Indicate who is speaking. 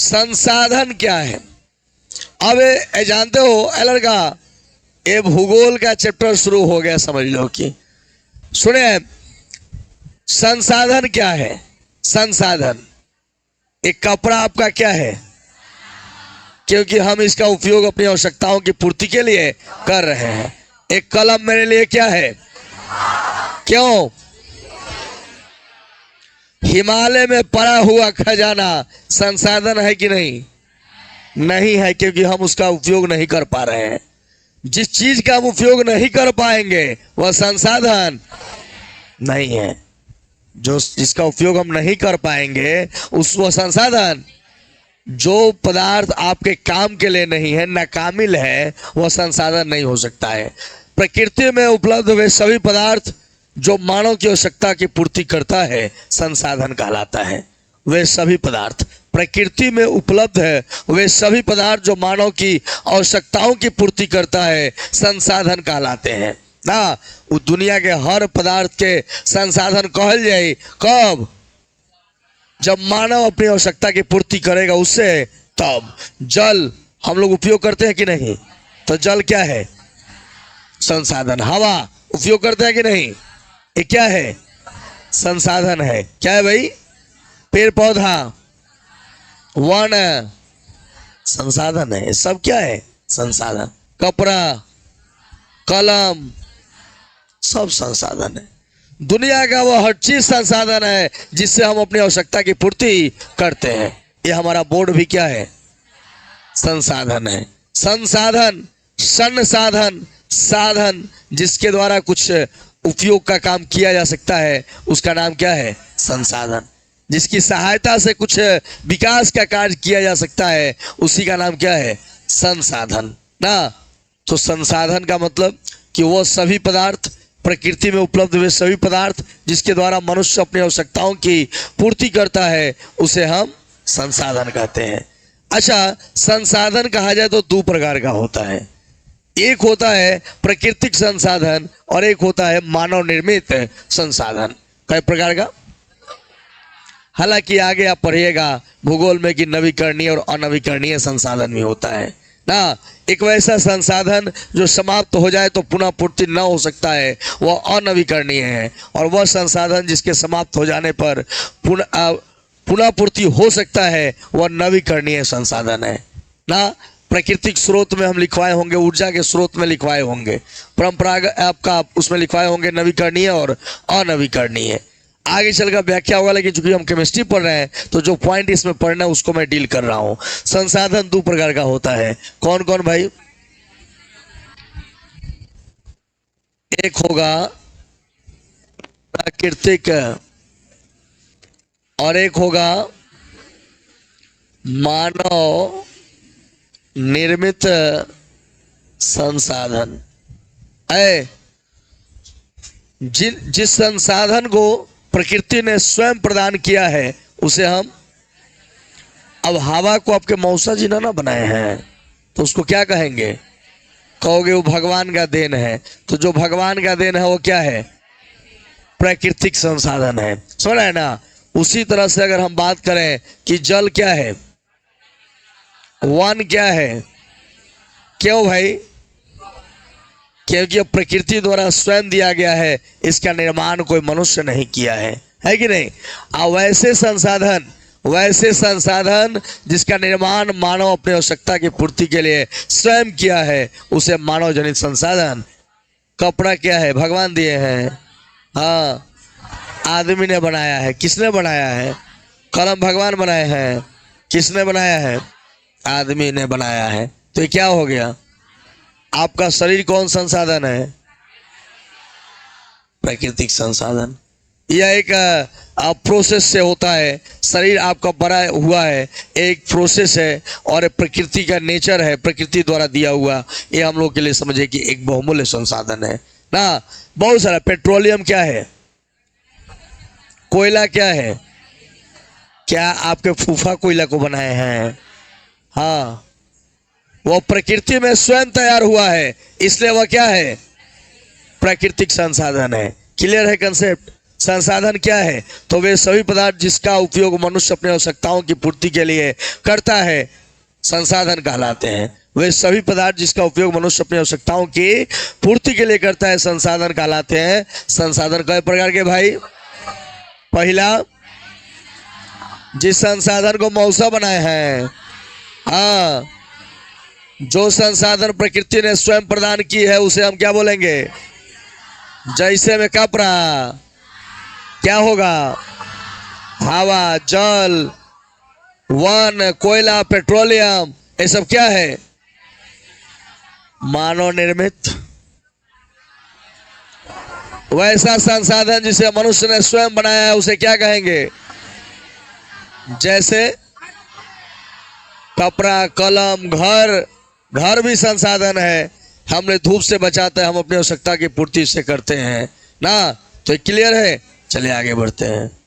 Speaker 1: संसाधन क्या है? अब ये जानते हो ए लड़का, ये भूगोल का चैप्टर शुरू हो गया, समझ लो कि सुने। संसाधन क्या है? संसाधन एक कपड़ा आपका क्या है? क्योंकि हम इसका उपयोग अपनी आवश्यकताओं की पूर्ति के लिए कर रहे हैं। एक कलम मेरे लिए क्या है? क्यों? हिमालय में पड़ा हुआ खजाना संसाधन है कि नहीं? नहीं है, क्योंकि हम उसका उपयोग नहीं कर पा रहे हैं। जिस चीज का हम उपयोग नहीं कर पाएंगे वह संसाधन नहीं है। जो जिसका उपयोग हम नहीं कर पाएंगे वह संसाधन। जो पदार्थ आपके काम के लिए नहीं है, नाकामिल है, वह संसाधन नहीं हो सकता है। प्रकृति में उपलब्ध वे सभी पदार्थ जो मानव की आवश्यकता की पूर्ति करता है संसाधन कहलाता है। वे सभी पदार्थ प्रकृति में उपलब्ध है, वे सभी पदार्थ जो मानव की आवश्यकताओं की पूर्ति करता है संसाधन कहलाते हैं ना। वो दुनिया के हर पदार्थ के संसाधन कहल जाए कब? जब मानव अपनी आवश्यकता की पूर्ति करेगा उससे, तब। जल हम लोग उपयोग करते हैं कि नहीं? तो जल क्या है? संसाधन। हवा उपयोग करते हैं कि नहीं? ये क्या है? संसाधन है। क्या है भाई? पेड़ पौधा, वन संसाधन है। सब क्या है? संसाधन। कपड़ा, कलम, सब संसाधन है। दुनिया का वह हर चीज संसाधन है जिससे हम अपनी आवश्यकता की पूर्ति करते हैं। ये हमारा बोर्ड भी क्या है? संसाधन है। संसाधन, संसाधन, साधन जिसके द्वारा कुछ उपयोग का काम किया जा सकता है उसका नाम क्या है? संसाधन। जिसकी सहायता से कुछ विकास का कार्य किया जा सकता है उसी का नाम क्या है? संसाधन ना। तो संसाधन का मतलब कि वो सभी पदार्थ, प्रकृति में उपलब्ध हुए सभी पदार्थ जिसके द्वारा मनुष्य अपनी आवश्यकताओं की पूर्ति करता है उसे हम संसाधन कहते हैं। अच्छा, संसाधन कहा जाए तो दो प्रकार का होता है। एक होता है प्राकृतिक संसाधन और एक होता है मानव निर्मित संसाधन। कई प्रकार का? हालांकि आगे आप पढ़िएगा भूगोल में कि नवीकरणीय और अनवीकरणीय संसाधन भी होता है ना। एक वैसा संसाधन जो समाप्त हो जाए तो पुनः पूर्ति न हो सकता है वह अनवीकरणीय है, और वह संसाधन जिसके समाप्त हो जाने पर पुनः पूर्ति हो सकता है वह नवीकरणीय संसाधन है ना। प्राकृतिक स्रोत में हम लिखवाए होंगे, ऊर्जा के स्रोत में लिखवाए होंगे, परंपरागत आपका उसमें लिखवाए होंगे नवीकरणीय और अनवीकरणीय। आगे चलकर व्याख्या होगा, लेकिन चूंकि हम केमिस्ट्री पढ़ रहे हैं तो जो पॉइंट इसमें पढ़ना है उसको मैं डील कर रहा हूं। संसाधन दो प्रकार का होता है। कौन कौन भाई? एक होगा प्राकृतिक और एक होगा मानव निर्मित संसाधन। जिस संसाधन को प्रकृति ने स्वयं प्रदान किया है उसे हम, अब हवा को आपके मौसा जी ना बनाए हैं तो उसको क्या कहेंगे? कहोगे वो भगवान का देन है। तो जो भगवान का देन है वो क्या है? प्राकृतिक संसाधन है। सुन रहे हैं ना? उसी तरह से अगर हम बात करें कि जल क्या है, वन क्या है? क्यों भाई? क्योंकि अब प्रकृति द्वारा स्वयं दिया गया है, इसका निर्माण कोई मनुष्य नहीं किया है कि नहीं? वैसे संसाधन जिसका निर्माण मानव अपनी आवश्यकता की पूर्ति के लिए स्वयं किया है उसे मानव जनित संसाधन। कपड़ा क्या है? भगवान दिए हैं। हाँ, आदमी ने बनाया है। किसने बनाया है? कलम भगवान बनाए हैं। किसने बनाया है? आदमी ने बनाया है। तो ये क्या हो गया? आपका शरीर कौन संसाधन है? प्राकृतिक संसाधन। यह एक प्रोसेस से होता है। शरीर आपका बना हुआ है, एक प्रोसेस है और प्रकृति का नेचर है, प्रकृति द्वारा दिया हुआ। ये हम लोग के लिए समझे कि एक बहुमूल्य संसाधन है ना। बहुत सारा पेट्रोलियम क्या है? कोयला क्या है? क्या आपके फूफा कोयला को बनाए हैं? हाँ, वो प्रकृति में स्वयं तैयार हुआ है, इसलिए वह क्या है? प्राकृतिक संसाधन है। क्लियर है कंसेप्ट? संसाधन क्या है? तो वे सभी पदार्थ जिसका उपयोग मनुष्य अपनी आवश्यकताओं की पूर्ति के लिए करता है संसाधन कहलाते हैं। वे सभी पदार्थ जिसका उपयोग मनुष्य अपनी आवश्यकताओं की पूर्ति के लिए करता है संसाधन कहलाते हैं। संसाधन कई प्रकार के भाई? पहला, जिस संसाधन को मौसम बनाए हैं, हाँ, जो संसाधन प्रकृति ने स्वयं प्रदान की है उसे हम क्या बोलेंगे? जैसे में कपड़ा, क्या होगा? हवा, जल, वन, कोयला, पेट्रोलियम, ये सब क्या है? मानव निर्मित। वैसा संसाधन जिसे मनुष्य ने स्वयं बनाया है उसे क्या कहेंगे? जैसे कपड़ा, कलम, घर भी संसाधन है। हमने धूप से बचाते हैं, हम अपनी आवश्यकता की पूर्ति से करते हैं ना। तो क्लियर है? चलिए आगे बढ़ते हैं।